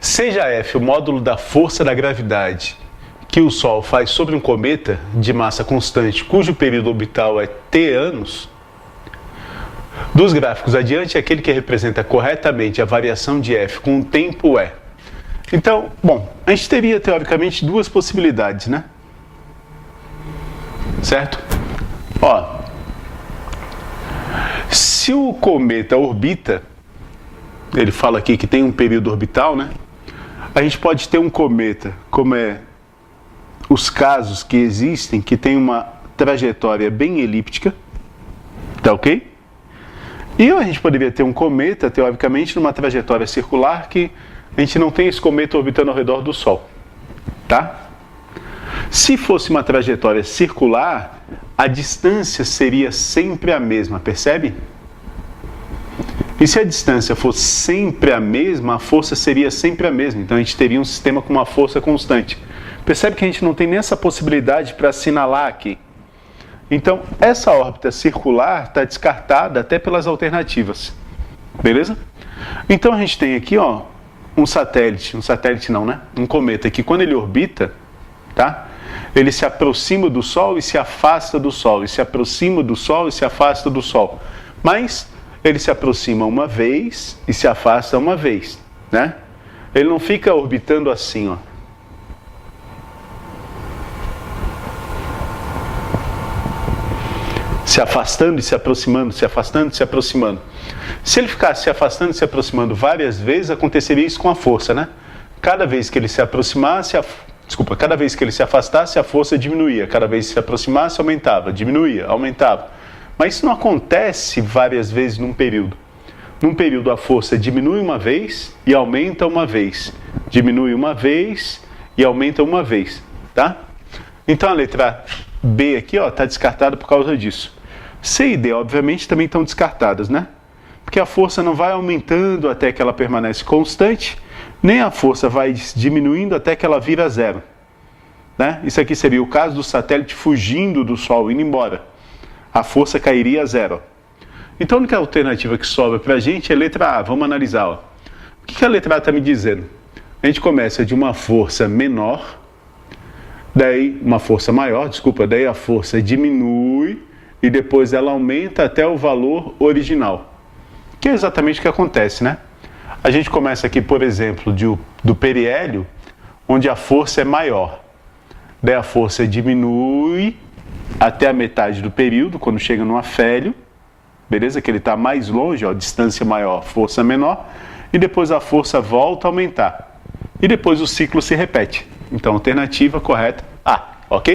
Seja F o módulo da força da gravidade que o Sol faz sobre um cometa de massa constante cujo período orbital é t anos, dos gráficos adiante, aquele que representa corretamente a variação de F com o tempo é. Então, bom, a gente teria teoricamente duas possibilidades, né? Certo? Ó, se o cometa orbita, ele fala aqui que tem um período orbital, né? A gente pode ter um cometa, como é os casos que existem, que tem uma trajetória bem elíptica, tá ok? E a gente poderia ter um cometa, teoricamente, numa trajetória circular que a gente não tem esse cometa orbitando ao redor do Sol, tá? Se fosse uma trajetória circular, a distância seria sempre a mesma, percebe? E se a distância fosse sempre a mesma, a força seria sempre a mesma. Então a gente teria um sistema com uma força constante. Percebe que a gente não tem nem essa possibilidade para assinalar aqui. Então essa órbita circular está descartada até pelas alternativas. Beleza? Então a gente tem aqui, ó, um satélite não, né? Um cometa que quando ele orbita, tá? Ele se aproxima do Sol e se afasta do Sol, e se aproxima do Sol e se afasta do Sol. Mas ele se aproxima uma vez e se afasta uma vez, né? Ele não fica orbitando assim, ó. Se afastando e se aproximando, se afastando e se aproximando. Se ele ficasse se afastando e se aproximando várias vezes, aconteceria isso com a força, né? Cada vez que ele se aproximasse, cada vez que ele se afastasse, a força diminuía. Cada vez que se aproximasse, aumentava, diminuía, aumentava. Mas isso não acontece várias vezes num período. Num período a força diminui uma vez e aumenta uma vez. Diminui uma vez e aumenta uma vez, tá? Então a letra B aqui, ó, está descartada por causa disso. C e D, obviamente, também estão descartadas, né? Porque a força não vai aumentando até que ela permanece constante, nem a força vai diminuindo até que ela vira zero, né? Isso aqui seria o caso do satélite fugindo do Sol, indo embora. A força cairia a zero. Então a única alternativa que sobra para a gente é a letra A. Vamos analisar. Ó. O que a letra A está me dizendo? A gente começa de uma força menor, daí uma força maior, daí a força diminui e depois ela aumenta até o valor original. Que é exatamente o que acontece, né? A gente começa aqui, por exemplo, do periélio, onde a força é maior. Daí a força diminui até a metade do período, quando chega no afélio, beleza? Que ele está mais longe, ó, distância maior, força menor, e depois a força volta a aumentar. E depois o ciclo se repete. Então, a alternativa correta